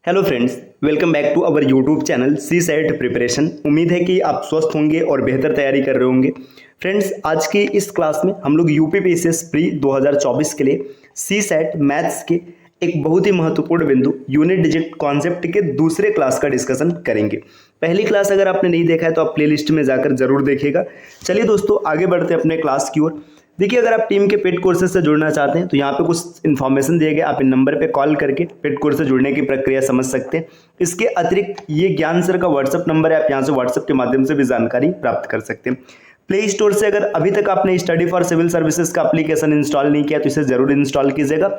Hello friends, welcome back to our YouTube channel CSAT preparation. उम्मीद है कि आप स्वस्थ होंगे और बेहतर तैयारी कर रहे होंगे। फ्रेंड्स, आज की इस क्लास में हम लोग यूपीपीएससी प्री 2024 के लिए सी सेट मैथ्स के एक बहुत ही महत्वपूर्ण बिंदु यूनिट डिजिट कॉन्सेप्ट के दूसरे क्लास का डिस्कशन करेंगे। पहली क्लास अगर आपने नहीं देखा है तो आप प्लेलिस्ट में जाकर जरूर देखिएगा। चलिए दोस्तों, आगे बढ़ते हैं अपने क्लास की ओर। देखिए, अगर आप टीम के पेड कोर्सेज से जुड़ना चाहते हैं तो यहाँ पे कुछ इन्फॉर्मेशन दिए गए, आप इन नंबर पे कॉल करके पेड कोर्स से जुड़ने की प्रक्रिया समझ सकते हैं। इसके अतिरिक्त ये ज्ञान सर का व्हाट्सअप नंबर है, आप यहाँ से व्हाट्सअप के माध्यम से भी जानकारी प्राप्त कर सकते हैं। प्ले स्टोर से अगर अभी तक आपने स्टडी फॉर सिविल सर्विसेज का एप्लीकेशन इंस्टॉल नहीं किया तो इसे जरूर इंस्टॉल कीजिएगा।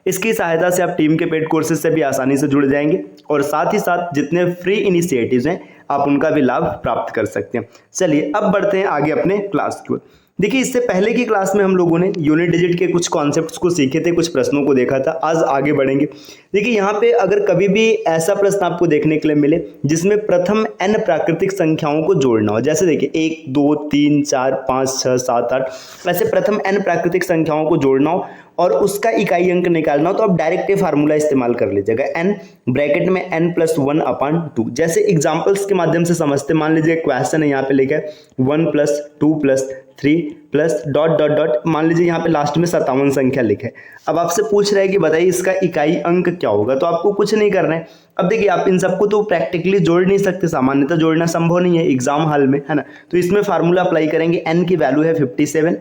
इसकी सहायता से आप टीम के पेड कोर्सेज से भी आसानी से जुड़ जाएंगे और साथ ही साथ जितने फ्री इनिशिएटिव्स हैं आप उनका भी लाभ प्राप्त कर सकते हैं। चलिए अब बढ़ते हैं आगे अपने क्लास की ओर। देखिए, इससे पहले की क्लास में हम लोगों ने यूनिट डिजिट के कुछ कॉन्सेप्ट्स को सीखे थे, कुछ प्रश्नों को देखा था। आज आगे बढ़ेंगे। देखिए, यहाँ पे अगर कभी भी ऐसा प्रश्न आपको देखने के लिए मिले जिसमें प्रथम n प्राकृतिक संख्याओं को जोड़ना हो, जैसे देखिए 1 2 3 4 5 6 7 8, ऐसे प्रथम n प्राकृतिक संख्याओं को जोड़ना हो और उसका इकाई अंक निकालना हो तो आप डायरेक्ट ये फार्मूला इस्तेमाल कर लीजिएगा, n ब्रैकेट में n+1/2। जैसे एग्जांपल्स के माध्यम से समझते। मान लीजिए क्वेश्चन है, यहाँ पे लिखा है 1+2+3+ ... मान लीजिए यहाँ पे लास्ट में 57 संख्या लिखे। अब आपसे पूछ रहा है कि बताइए इसका इकाई अंक क्या होगा, तो आपको कुछ नहीं करना है। अब देखिए, आप इन सबको तो प्रैक्टिकली जोड़ नहीं सकते, सामान्यतः जोड़ना संभव नहीं है एग्जाम हॉल में, है ना। तो इसमें फार्मूला अप्लाई करेंगे। n की वैल्यू है 57,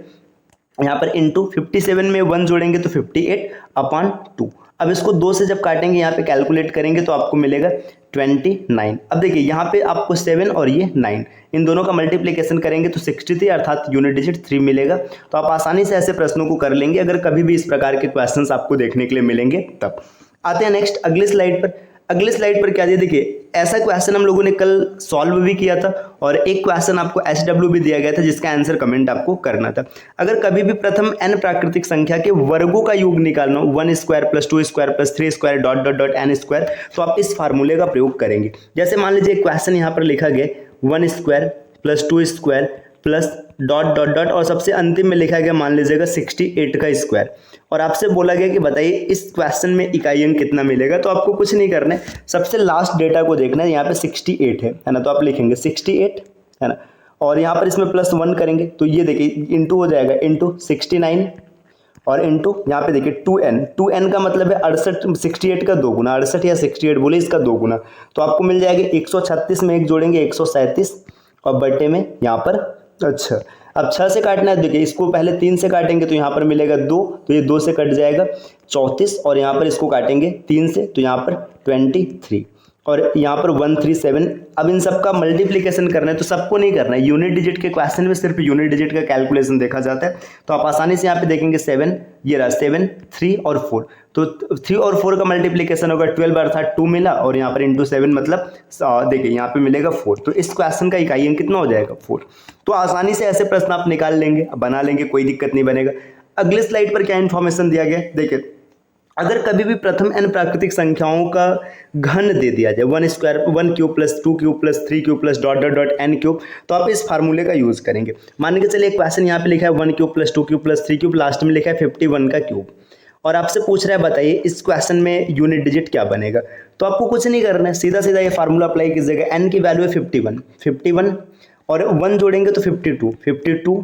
यहाँ पर इंटू 57 में 1 जोड़ेंगे तो 58/2। अब इसको 2 से जब काटेंगे, यहाँ पे कैलकुलेट करेंगे तो आपको मिलेगा 29। अब देखिए, यहाँ पे आपको 7 और ये 9, इन दोनों का मल्टीप्लिकेशन करेंगे तो 63, अर्थात यूनिट डिजिट 3 मिलेगा। तो आप आसानी से ऐसे प्रश्नों को कर लेंगे अगर कभी भी इस प्रकार के क्वेश्चंस आपको देखने के लिए मिलेंगे तब। आते हैं नेक्स्ट अगली स्लाइड पर। अगली स्लाइड पर क्या दिया, देखिए ऐसा क्वेश्चन हम लोगों ने कल सॉल्व भी किया था और एक क्वेश्चन आपको SW भी दिया गया था जिसका आंसर कमेंट आपको करना था। अगर कभी भी प्रथम n प्राकृतिक संख्या के वर्गों का योग निकालना हो, 1² + 2² + 3² ... n², तो आप इस फार्मूले का प्रयोग करेंगे। जैसे मान लीजिए क्वेश्चन यहाँ पर लिखा गया 1² + 2² + ... और सबसे अंतिम में लिखा गया मान लीजिएगा 68 का स्क्वायर, और आपसे बोला गया कि बताइए इस क्वेश्चन में इकाई अंक कितना मिलेगा। तो आपको कुछ नहीं करना है, सबसे लास्ट डेटा को देखना है। यहाँ पे 68 है ना, तो आप लिखेंगे 68, है ना, और यहाँ पर इसमें +1 करेंगे तो ये देखिए इंटू हो जाएगा, इंटू 69 और इंटू यहाँ पे देखिए 2n का मतलब है 68, 68 का 2 गुना, 68 या 68 बोले इसका 2 गुना, तो आपको मिल जाएगा 136 में 1 जोड़ेंगे 137 और बटे में यहाँ पर अच्छा। अब 6 से काटना है, देखिए इसको पहले 3 से काटेंगे तो यहाँ पर मिलेगा 2, तो ये 2 से कट जाएगा 34, और यहाँ पर इसको काटेंगे 3 से तो यहाँ पर 23 और यहाँ पर 137। अब इन सब का मल्टीप्लिकेशन करना है तो सबको नहीं करना है, यूनिट डिजिट के क्वेश्चन में सिर्फ यूनिट डिजिट का कैलकुलेशन देखा जाता है। तो आप आसानी से यहाँ पे देखेंगे 7, ये रहा 7, 3 और 4, तो 3 और 4 का मल्टीप्लिकेशन होगा 12, अर्थात 2 मिला, और यहाँ पर इंटू 7 मतलब देखिए यहाँ पे मिलेगा 4। तो इस क्वेश्चन का इकाई अंक कितना हो जाएगा 4। तो आसानी से ऐसे प्रश्न आप निकाल लेंगे, बना लेंगे, कोई दिक्कत नहीं बनेगा। अगले स्लाइड पर क्या इन्फॉर्मेशन दिया गया, देखिए अगर कभी भी प्रथम n प्राकृतिक संख्याओं का घन दे दिया जाए 1² 1³ + 2³ + 3³ ... n³, तो आप इस फार्मूले का यूज करेंगे। मान के चलिए क्वेश्चन यहाँ पे लिखा है 1³ + 2³ + 3³, लास्ट में लिखा है 51 का क्यूब, और आपसे पूछ रहा है बताइए इस क्वेश्चन में यूनिट डिजिट क्या बनेगा। तो आपको कुछ नहीं करना है, सीधा सीधा ये फार्मूला अप्लाई कीजिएगा। n की वैल्यू है 51 और 1 जोड़ेंगे तो 52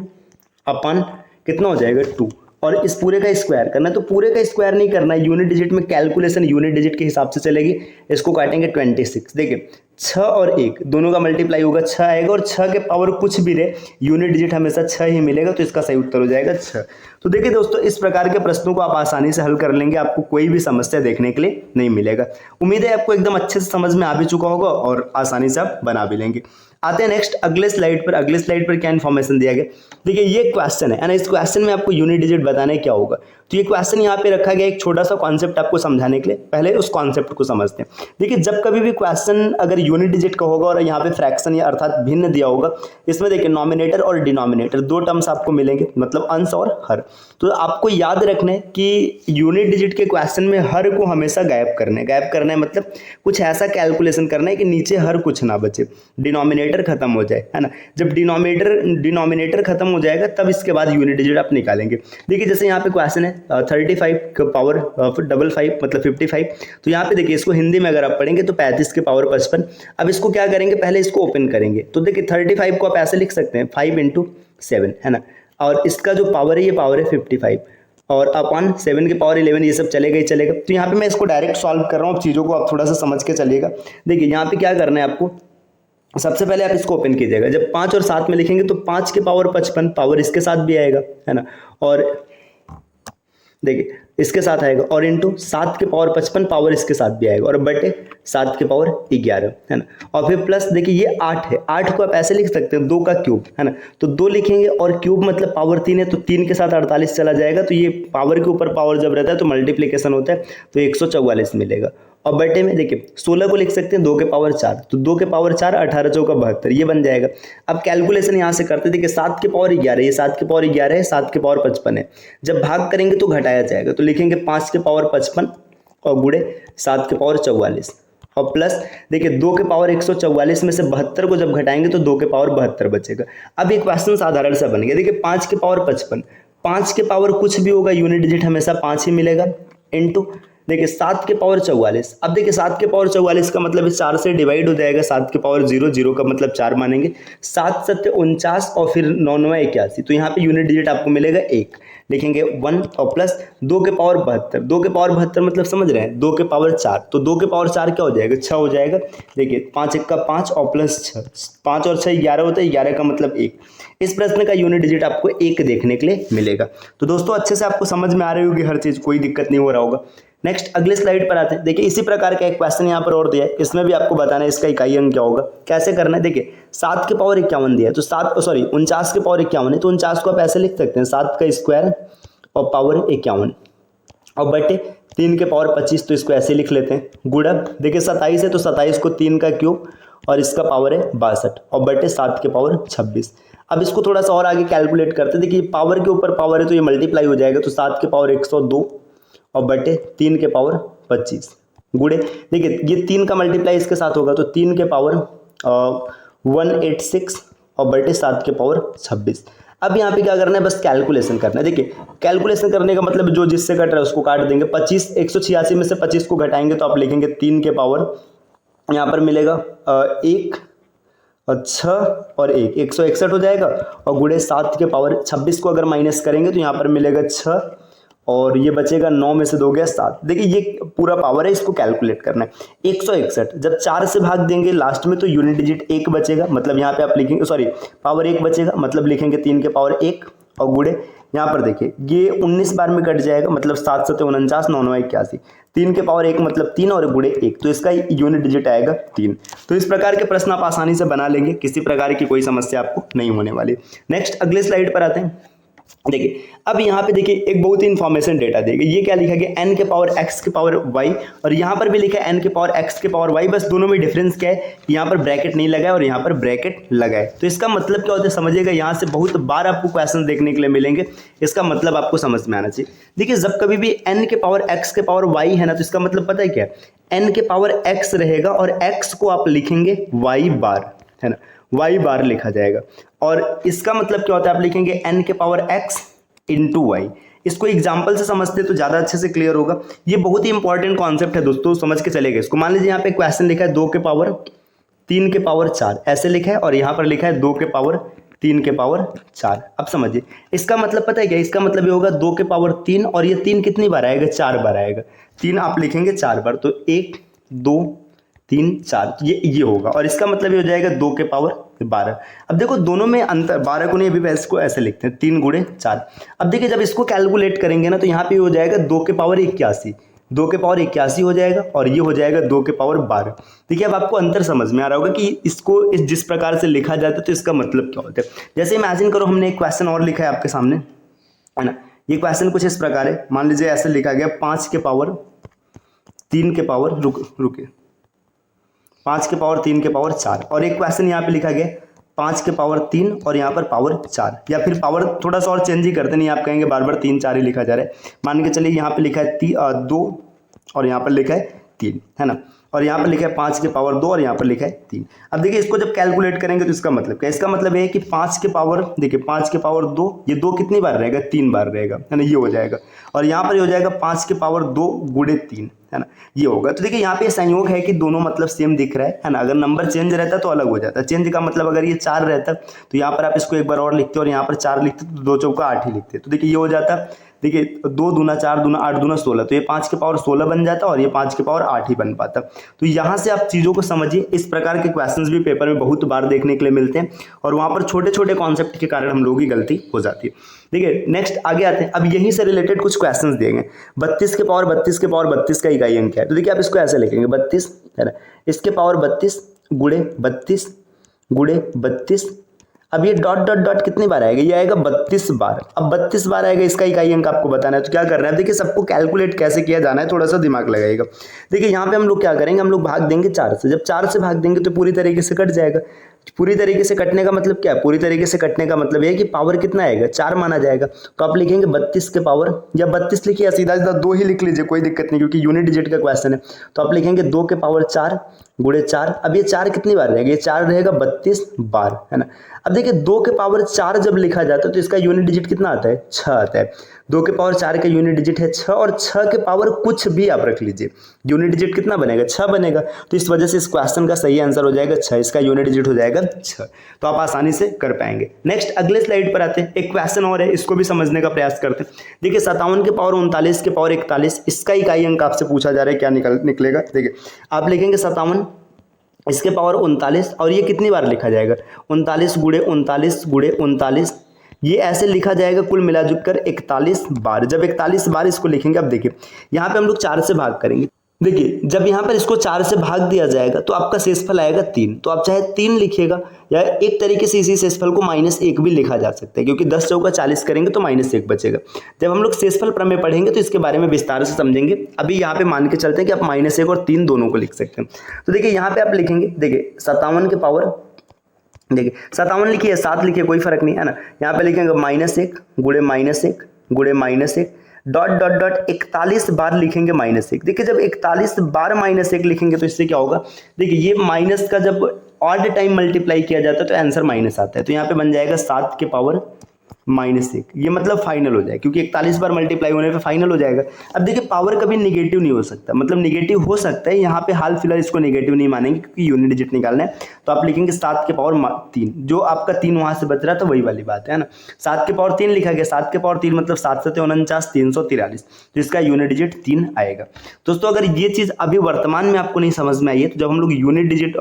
अपन कितना हो जाएगा 2, और इस पूरे का स्क्वायर करना है। तो पूरे का स्क्वायर नहीं करना है, यूनिट डिजिट में कैलकुलेशन यूनिट डिजिट के हिसाब से चलेगी। इसको काटेंगे 26, देखिए 6 और 1 दोनों का मल्टीप्लाई होगा 6 आएगा, और 6 के पावर कुछ भी रहे यूनिट डिजिट हमेशा 6 ही मिलेगा, तो इसका सही उत्तर हो जाएगा 6। तो देखिए दोस्तों, इस प्रकार के प्रश्नों को आप आसानी से हल कर लेंगे, आपको कोई भी समस्या देखने के लिए नहीं मिलेगा। उम्मीद है आपको एकदम अच्छे से समझ में आ भी चुका होगा और आसानी से आप बना भी लेंगे। आते हैं नेक्स्ट अगले स्लाइड पर। अगले स्लाइड पर क्या इन्फॉर्मेशन दिया गया, देखिए ये क्वेश्चन है ना, इस क्वेश्चन में आपको यूनिट डिजिट बताना है क्या होगा। तो ये क्वेश्चन यहाँ पे रखा गया एक छोटा सा कॉन्सेप्ट आपको समझाने के लिए, पहले उस कॉन्सेप्ट को समझते हैं। देखिए जब कभी भी क्वेश्चन अगर यूनिट डिजिट का होगा और यहाँ पे फ्रैक्शन या अर्थात भिन्न दिया होगा, इसमें देखिए नॉमिनेटर और डिनोमिनेटर 2 टर्म्स आपको मिलेंगे, मतलब अंश और हर। तो आपको याद रखना है कि यूनिट डिजिट के क्वेश्चन में हर को हमेशा गायब करना है। गायब करना है मतलब कुछ ऐसा कैलकुलेशन करना है कि नीचे हर कुछ ना बचे, डिनोमिनेटर डिनोमिनेटर खत्म हो जाए, है ना। जब डिनोमिनेटर खत्म हो जाएगा तब इसके बाद यूनिट डिजिट आप निकालेंगे। देखिए जैसे यहाँ पे क्वेश्चन है 35 का पावर 55 मतलब 55, तो यहाँ पे देखिए इसको हिंदी में अगर आप पढ़ेंगे तो 35 के पावर 55। अब इसको क्या करेंगे, पहले इसको ओपन करेंगे, तो देखिए 35 को आप ऐसे लिख सकते हैं 5 × 7, है ना, और इसका जो पावर है ये पावर है 55 और अपॉन 7 के पावर 11, ये सब चलेगा ही चलेगा। तो यहाँ पे मैं इसको डायरेक्ट सॉल्व कर रहा हूँ, चीज़ों को आप थोड़ा सा समझ के चलिएगा। देखिए यहाँ पे क्या करना है आपको, सबसे पहले आप इसको ओपन कीजिएगा, जब 5 और 7 में लिखेंगे तो 5 के पावर 55 पावर इसके साथ भी आएगा, है ना, और देखिए इसके साथ आएगा, और इंटू 7 के पावर 55 पावर इसके साथ भी आएगा, और बटे 7 के पावर 11, है ना, और फिर प्लस देखिए ये 8 है, 8 को आप ऐसे लिख सकते हैं 2 का क्यूब, है ना, तो 2 लिखेंगे और क्यूब मतलब पावर 3 है, तो 3 के साथ 48 चला जाएगा, तो ये पावर के ऊपर पावर जब रहता है तो मल्टीप्लीकेशन होता है, तो 144 मिलेगा। और बटे में देखिए 16 को लिख सकते हैं 2 के पावर 4, तो 2 के पावर 4 18 चौका 72, ये बन जाएगा। अब कैलकुलेशन यहाँ से करते, देखिए 7 के पावर 11, ये 7 के पावर 11 है, 7 के पावर 55 है, जब भाग करेंगे तो घटाया जाएगा, तो लिखेंगे 5 के पावर 55 और गुणे 7 के पावर 44, और प्लस देखिए 2 के पावर 144 में से 72 को जब घटाएंगे तो 2 के पावर 72 बचेगा। अब एक क्वेश्चन साधारण सा बन गया, देखिए 5 के पावर 55, 5 के पावर कुछ भी होगा यूनिट डिजिट हमेशा 5 ही मिलेगा, इनटू देखिए 7 के पावर 44। अब देखिए 7 के पावर 44 का मतलब इस 4 से डिवाइड हो जाएगा, 7 के पावर 0, 0 का मतलब 4 मानेंगे, 7 7 49 और फिर 9 9 81, तो यहाँ पे यूनिट डिजिट आपको मिलेगा 1, लिखेंगे 1 और प्लस 2 के पावर 72, 2 के पावर 72 मतलब समझ रहे हैं 2 के पावर 4, तो 2 के पावर 4 क्या हो जाएगा, 6 हो जाएगा। देखिए 5 1 का 5 और प्लस 6, 5 और 6 11 होता है, 11 का मतलब 1। इस प्रश्न का यूनिट डिजिट आपको 1 देखने के लिए मिलेगा। तो दोस्तों अच्छे से आपको समझ में आ रही होगी हर चीज़, कोई दिक्कत नहीं हो रहा होगा। नेक्स्ट अगले स्लाइड पर आते हैं। देखिए इसी प्रकार का एक क्वेश्चन यहाँ पर और दिया है, इसमें भी आपको बताना है इसका इकाई अंक क्या होगा, कैसे करना है। देखिए 7 के पावर 51 दिया है, तो 49 के पावर 51 है, तो 49 को आप ऐसे लिख सकते हैं 7 का स्क्वायर और पावर 51 और बटे 3 के पावर 25, तो इसको ऐसे लिख लेते हैं। गुणक देखिए 27 है, तो 27 को 3 का क्यूब और इसका पावर है 62 और बटे 7 के पावर 26। अब इसको थोड़ा सा और आगे कैलकुलेट करते हैं। देखिए पावर के ऊपर पावर है तो ये मल्टीप्लाई हो जाएगा, तो 7 के पावर 102 और बटे 3 के पावर 25 गुणे देखिए ये 3 का मल्टीप्लाई इसके साथ होगा, तो 3 के पावर 186 और बटे 7 के पावर 26। अब यहाँ पे क्या करना है, बस कैलकुलेशन करना है। देखिए कैलकुलेशन करने का मतलब जो जिससे कट रहा है उसको काट देंगे। 186 में से 25 को घटाएंगे तो आप लिखेंगे 3 के पावर यहाँ पर मिलेगा 1 और 6 और 1 161 हो जाएगा, और गुणे 7 के पावर 26 को अगर माइनस करेंगे तो यहाँ पर मिलेगा 6 और ये बचेगा 9 में से 2 गया 7। देखिए ये पूरा पावर है, इसको कैलकुलेट करना है। 161 जब 4 से भाग देंगे लास्ट में तो यूनिट डिजिट 1 बचेगा, मतलब यहाँ पे आप लिखेंगे पावर 1 बचेगा, मतलब लिखेंगे 3 के पावर 1 और गुणे यहाँ पर देखिए ये 19 बार में कट जाएगा, मतलब 7 7 49 9 9 81, 3 के पावर 1 मतलब 3 और गुणे 1, तो इसका यूनिट डिजिट आएगा 3। तो इस प्रकार के प्रश्न आप आसानी से बना लेंगे, किसी प्रकार की कोई समस्या आपको नहीं होने वाली। नेक्स्ट अगले स्लाइड पर आते हैं। देखिए अब यहाँ पे देखिए एक बहुत ही इंफॉर्मेशन डेटा देगा। ये क्या लिखा गया, n के पावर x के पावर y, और यहाँ पर भी लिखा है n के पावर x के पावर y, बस दोनों में डिफरेंस क्या है, यहाँ पर ब्रैकेट नहीं लगा है और यहाँ पर ब्रैकेट लगा है। तो इसका मतलब क्या होता है समझिएगा, यहाँ से बहुत बार आपको क्वेश्चन देखने के लिए मिलेंगे, इसका मतलब आपको समझ में आना चाहिए। देखिए जब कभी भी n के पावर x के पावर y है ना, तो इसका मतलब पता है क्या, n के पावर x रहेगा और x को आप लिखेंगे y बार, है ना, y बार लिखा जाएगा, और इसका मतलब क्या होता है, आप लिखेंगे n के पावर x इंटू वाई। इसको एग्जाम्पल से समझते तो ज़्यादा अच्छे से क्लियर होगा। ये बहुत ही इंपॉर्टेंट कॉन्सेप्ट है दोस्तों, समझ के चलेगा इसको। मान लीजिए यहाँ पे क्वेश्चन लिखा है 2 के पावर 3 के पावर 4 ऐसे लिखा है, और यहाँ पर लिखा है 2 के पावर 3 के पावर 4। अब समझिए इसका मतलब पता है क्या, इसका मतलब ये होगा 2 के पावर 3, और ये 3 कितनी बार आएगा, 4 बार आएगा। 3 आप लिखेंगे 4 बार, तो 1 2 3 4 ये होगा, और इसका मतलब ये हो जाएगा 2 के पावर 12। अब देखो दोनों में अंतर, 12 को नहीं अभी इसको ऐसे लिखते हैं 3 गुणे 4। अब देखिए जब इसको कैलकुलेट करेंगे ना, तो यहाँ पे हो जाएगा 2 के पावर 81, 2 के पावर 81 हो जाएगा, और ये हो जाएगा 2 के पावर 12। देखिए अब आपको अंतर समझ में आ रहा होगा कि इसको जिस प्रकार से लिखा जाता है तो इसका मतलब क्या होता है। जैसे इमेजिन करो हमने एक क्वेश्चन और लिखा है आपके सामने, है ना, ये क्वेश्चन कुछ इस प्रकार है। मान लीजिए ऐसे लिखा गया 5 के पावर 3 के पावर रुके 5 के पावर 3 के पावर 4, और एक क्वेश्चन यहाँ पे लिखा गया 5 के पावर 3 और यहाँ पर पावर 4, या फिर पावर थोड़ा सा और चेंज ही करते नहीं, आप कहेंगे बार बार 3 4 ही लिखा जा रहा है। मान के चलिए यहाँ पे लिखा है 2 और यहाँ पर लिखा है 3, है ना, और यहाँ पर लिखा है 5 के पावर 2 और यहाँ पर लिखा है 3। अब देखिए इसको जब कैलकुलेट करेंगे तो इसका मतलब क्या, इसका मतलब है कि 5 के पावर, देखिए 5 के पावर 2, ये 2 कितनी बार रहेगा, 3 बार रहेगा, है ना, ये हो जाएगा। और यहाँ पर हो जाएगा 5 के पावर 2 गुणे 3, है ना, ये होगा। तो देखिए यहाँ पे संयोग है कि दोनों मतलब सेम दिख रहा है ना। अगर नंबर चेंज रहता तो अलग हो जाता। चेंज का मतलब अगर ये 4 रहता तो यहाँ पर आप इसको एक बार और लिखते और यहाँ पर 4 लिखते तो 2 चौका 8 ही लिखते। तो देखिए ये हो जाता, देखिए 2 दूना 4 दूना 8 दूना 16, तो ये 5 के पावर 16 बन जाता और ये 5 के पावर 8 ही बन पाता। तो यहाँ से आप चीज़ों को समझिए। इस प्रकार के क्वेश्चंस भी पेपर में बहुत बार देखने के लिए मिलते हैं और वहाँ पर छोटे छोटे कॉन्सेप्ट के कारण हम लोगों की गलती हो जाती है। देखिए नेक्स्ट आगे आते हैं। अब यहीं से रिलेटेड कुछ क्वेश्चंस देंगे। 32 के पावर 32 के पावर 32 का इकाई अंक है। तो देखिए आप इसको ऐसे लिखेंगे 32, है ना, इसके पावर 32 गुणे 32 गुणे 32। अब ये डॉट डॉट डॉट कितनी बार आएगा, ये आएगा 32 बार। अब 32 बार आएगा, इसका इकाई अंक आपको बताना है। तो क्या करना है, देखिए सबको कैलकुलेट कैसे किया जाना है, थोड़ा सा दिमाग लगाइएगा। देखिए यहाँ पे हम लोग क्या करेंगे, हम लोग भाग देंगे 4 से। जब 4 से भाग देंगे तो पूरी तरीके से कट जाएगा। पूरी तरीके से कटने का मतलब क्या है, पूरी तरीके से कटने का मतलब है कि पावर कितना आएगा, 4 माना जाएगा। तो आप लिखेंगे 32 के पावर, या 32 लिखिए, सीधा सीधा 2 ही लिख लीजिए, कोई दिक्कत नहीं, क्योंकि यूनिट डिजिट का क्वेश्चन है। तो आप लिखेंगे 2 के पावर 4 गुणे 4। अब ये 4 कितनी बार रहेगा, ये 4 रहेगा 32 बार, है ना। अब देखिए 2 के पावर 4 जब लिखा जाता है तो इसका यूनिट डिजिट कितना आता है, 6 आता है। 2 के पावर 4 का यूनिट डिजिट है 6 और 6 के पावर कुछ भी आप रख लीजिए, यूनिट डिजिट कितना बनेगा, 6 बनेगा। तो इस वजह से इस क्वेश्चन का सही आंसर हो जाएगा 6, इसका यूनिट डिजिट हो जाएगा 6। तो आप आसानी से कर पाएंगे। नेक्स्ट अगले स्लाइड पर आते हैं। एक क्वेश्चन और है, इसको भी समझने का प्रयास करते हैं। देखिए 57 के पावर 39 के पावर 41, इसका इकाई अंक आपसे पूछा जा रहा है, क्या निकलेगा। देखिए आप लिखेंगे 57 इसके पावर 39 और ये कितनी बार लिखा जाएगा, 39 गुणे 39 गुणे 39, ये ऐसे लिखा जाएगा कुल मिलाजुल कर 41 बार। जब 41 बार इसको लिखेंगे, अब देखिए यहाँ पे हम लोग 4 से भाग करेंगे। देखिए जब यहाँ पर इसको 4 से भाग दिया जाएगा तो आपका शेषफल आएगा 3। तो आप चाहे 3 लिखिएगा या एक तरीके से इसी शेषफल को -1 भी लिखा जा सकता है, क्योंकि 10 चौका 40 करेंगे तो -1 बचेगा। जब हम लोग शेषफल प्रमेय पढ़ेंगे तो इसके बारे में विस्तार से समझेंगे। अभी यहाँ पे मान के चलते हैं कि आप -1 और 3 दोनों को लिख सकते हैं। तो देखिए यहाँ पे आप लिखेंगे, देखिए 57 के पावर, देखिए 57 लिखिए 7 लिखिए, कोई फर्क नहीं है ना। यहाँ पे लिखेंगे -1 गुणे -1 गुणे -1 डॉट डॉट डॉट 41 बार लिखेंगे -1। देखिए जब 41 बार -1 लिखेंगे तो इससे क्या होगा, देखिए ये माइनस का जब ऑड टाइम मल्टीप्लाई किया जाता है तो आंसर माइनस आता है। तो यहाँ पे बन जाएगा 7 के पावर -1, ये मतलब फाइनल हो जाएगा, क्योंकि 41 बार मल्टीप्लाई होने पे फाइनल हो जाएगा। अब देखिए पावर कभी निगेटिव नहीं हो सकता, मतलब निगेटिव हो सकता है, यहाँ पे हाल फिलहाल इसको निगेटिव नहीं मानेंगे क्योंकि यूनिट डिजिट निकालना है। तो आप लिखेंगे 7 के पावर 3, जो आपका 3 वहां से बच रहा था वही वाली बात है ना। 7 के पावर 3 लिखा गया, 7 के पावर 3 मतलब 7 7 49 343, तो इसका यूनिट डिजिट 3 आएगा। दोस्तों अगर ये चीज़ अभी वर्तमान में आपको नहीं समझ में आई है तो जब हम लोग यूनिट डिजिट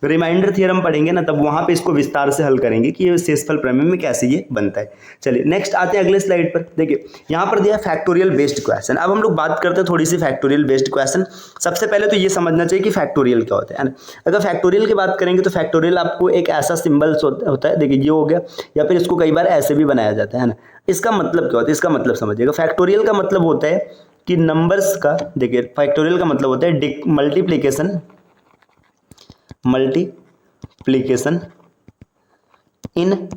रिमाइंडर थ्योरम पढ़ेंगे ना, तब वहां पे इसको विस्तार से हल करेंगे कि ये शेषफल प्रमेय में कैसे ये बनता है। चलिए नेक्स्ट आते हैं अगले स्लाइड पर। देखिए यहाँ पर दिया फैक्टोरियल बेस्ड क्वेश्चन। अब हम लोग बात करते हैं थोड़ी सी फैक्टोरियल बेस्ड क्वेश्चन। सबसे पहले तो ये समझना चाहिए कि फैक्टोरियल क्या होता है ना। अगर फैक्टोरियल की बात करेंगे तो फैक्टोरियल आपको एक ऐसा सिंबल होता है, देखिए ये हो गया, या फिर इसको कई बार ऐसे भी बनाया जाता है ना। इसका मतलब क्या होता है, इसका मतलब समझिएगा। फैक्टोरियल का मतलब होता है कि नंबर्स का, देखिए फैक्टोरियल का मतलब होता है मल्टीप्लिकेशन इन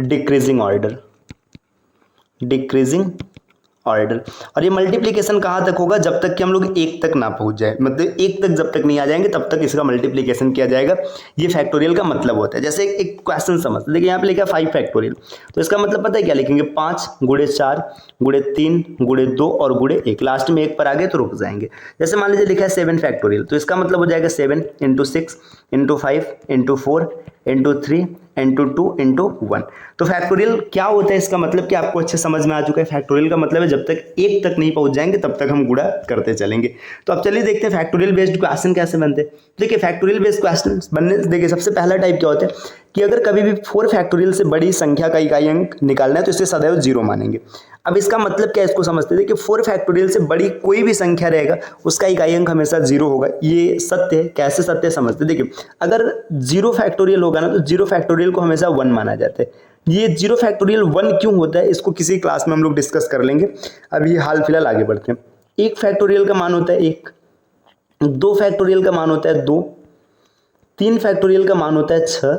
डिक्रीजिंग ऑर्डर। और ये मल्टीप्लिकेशन कहाँ तक होगा, जब तक कि हम लोग 1 तक ना पहुंच जाए, मतलब 1 तक जब तक नहीं आ जाएंगे तब तक इसका मल्टीप्लिकेशन किया जाएगा। ये फैक्टोरियल का मतलब होता है। जैसे एक क्वेश्चन समझ, देखिए यहाँ पे लिखा 5 फैक्टोरियल, तो इसका मतलब पता है क्या लिखेंगे, 5 गुणे 4 गुणे 3 गुणे 2 और गुणे 1, लास्ट में 1 पर आ गए तो रुक जाएंगे। जैसे मान लीजिए लिखा है 7 फैक्टोरियल, तो इसका मतलब हो जाएगा 7 × 6 × 5 × 4 × 3 × 2 × 1। तो फैक्टोरियल क्या होता है, इसका मतलब कि आपको अच्छे समझ में आ चुका है। फैक्टोरियल का मतलब है जब तक 1 तक नहीं पहुंच जाएंगे तब तक हम गुणा करते चलेंगे। तो अब चलिए देखते हैं फैक्टोरियल बेस्ड क्वेश्चन कैसे बनते हैं। देखिए फैक्टोरियल बेस्ड क्वेश्चन बनने, देखिए सबसे पहला टाइप क्या होता है कि अगर कभी भी 4 फैक्टोरियल से बड़ी संख्या का इकाई अंक निकालना है तो इसे सदैव 0 मानेंगे। अब इसका मतलब क्या है, इसको समझते हैं कि 4 फैक्टोरियल से बड़ी कोई भी संख्या रहेगा उसका इकाई अंक हमेशा 0 होगा। ये सत्य है, कैसे सत्य समझते, देखिए अगर 0 फैक्टोरियल होगा ना तो 0 फैक्टोरियल को हमेशा 1 माना जाता है। ये 0 फैक्टोरियल 1 क्यों होता है, इसको किसी क्लास में हम लोग डिस्कस कर लेंगे। अभी हाल फिलहाल आगे बढ़ते हैं। 1 फैक्टोरियल का मान होता है 1, 2 फैक्टोरियल का मान होता है 2, 3 फैक्टोरियल का मान होता है 6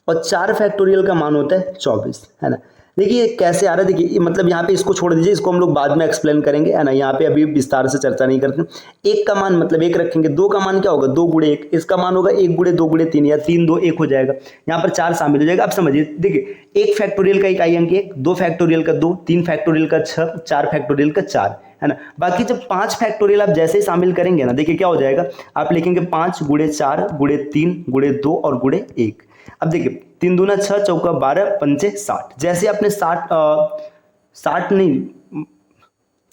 और 4 फैक्टोरियल का मान होता है 24, है ना। देखिए कैसे आ रहा है, देखिए मतलब यहाँ पे इसको छोड़ दीजिए, इसको हम लोग बाद में एक्सप्लेन करेंगे, है ना, यहाँ पे अभी विस्तार से चर्चा नहीं करते। एक का मान मतलब एक रखेंगे, दो का मान क्या होगा, दो गुणे एक, इसका मान होगा एक गुणे दो गुणे तीन, या तीन दो एक हो जाएगा, यहाँ पर चार शामिल हो जाएगा। आप समझिए, देखिए एक फैक्टोरियल का इकाई अंक एक, दो फैक्टोरियल का दो, तीन फैक्टोरियल का छह, चार फैक्टोरियल का चार, है ना। बाकी जब पांच फैक्टोरियल आप जैसे ही शामिल करेंगे ना, देखिए क्या हो जाएगा, आप लिखेंगे पांच गुणे चार गुणे तीन गुणे दो और गुणे एक। अब देखिए तीन दूना छह, चौका बारह, पंचे साठ, जैसे आपने साठ नहीं,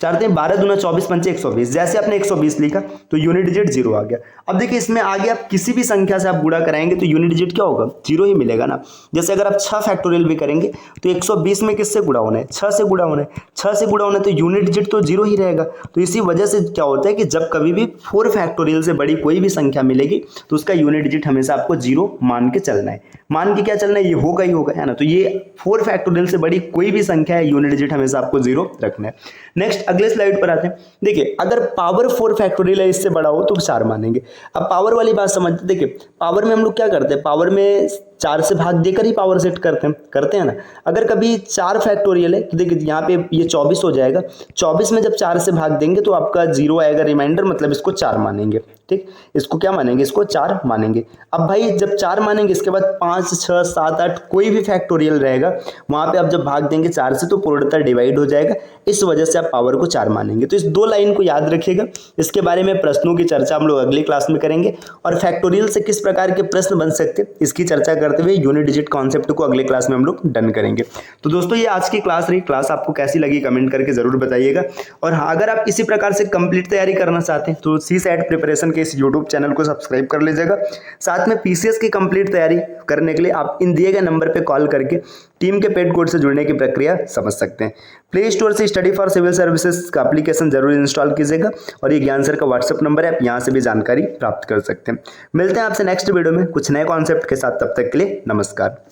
चार तीन बारह, दूना चौबीस, पंचे 120, जैसे आपने 120 लिखा तो यूनिट डिजिट जीरो आ गया। अब देखिए इसमें आगे आप किसी भी संख्या से आप गुणा कराएंगे तो यूनिट डिजिट क्या होगा, जीरो ही मिलेगा ना। जैसे अगर आप 6 फैक्टोरियल भी करेंगे तो 120 में किससे गुणा होना है, 6 से गुणा होना है, 6 से गुणा होना है तो यूनिट डिजिट तो जीरो ही रहेगा। तो इसी वजह से क्या होता है कि जब कभी भी 4 फैक्टोरियल से बड़ी कोई भी संख्या मिलेगी तो उसका यूनिट डिजिट हमेशा आपको जीरो मान के चलना है। मान के क्या चलना है, ये होगा ही होगा, है ना। तो ये 4 फैक्टोरियल से बड़ी कोई भी संख्या है, यूनिट डिजिट हमेशा आपको जीरो रखना है। नेक्स्ट अगले स्लाइड पर आते हैं। देखिए अगर पावर 4 फैक्टोरियल है, इससे बड़ा हो तो 4 मानेंगे। अब पावर वाली बात समझते, देखिए पावर में हम लोग क्या करते हैं, पावर में 4 से भाग देकर ही पावर सेट करते हैं ना। अगर कभी 4 फैक्टोरियल है तो देखिए यहाँ पे ये 24 हो जाएगा, 24 में जब 4 से भाग देंगे तो आपका जीरो आएगा रिमाइंडर, मतलब इसको 4 मानेंगे। ठीक, इसको क्या मानेंगे, इसको 4 मानेंगे। अब भाई जब 4 मानेंगे इसके बाद 5 6 7 8 कोई भी फैक्टोरियल रहेगा, वहां पे आप जब भाग देंगे 4 से तो पूर्णतः डिवाइड हो जाएगा, इस वजह से आप पावर को 4 मानेंगे। तो इस दो लाइन को याद रखिएगा, इसके बारे में प्रश्नों की चर्चा हम लोग अगली क्लास में करेंगे, और फैक्टोरियल से किस प्रकार के प्रश्न बन सकते हैं इसकी चर्चा करते हुए यूनिट डिजिट कॉन्सेप्ट को अगले क्लास में हम लोग डन करेंगे। तो दोस्तों ये आज की क्लास रही, क्लास आपको कैसी लगी कमेंट करके जरूर बताइएगा। और हाँ, अगर आप इसी प्रकार से कंप्लीट तैयारी करना चाहते हैं तो सीसैट प्रिपरेशन के इस यूट्यूब चैनल को सब्सक्राइब कर लीजिएगा। साथ में पीसीएस की कंप्लीट तैयारी करने के लिए आप इन दिए गए नंबर पर कॉल करके टीम के पेड कोड से जुड़ने की प्रक्रिया समझ सकते हैं। प्ले स्टोर से स्टडी फॉर सिविल सर्विसेज का एप्लीकेशन जरूर इंस्टॉल कीजिएगा, और ये ज्ञान सर का व्हाट्सएप नंबर है, आप यहाँ से भी जानकारी प्राप्त कर सकते हैं। मिलते हैं आपसे नेक्स्ट वीडियो में कुछ नए कॉन्सेप्ट के साथ, तब तक के लिए नमस्कार।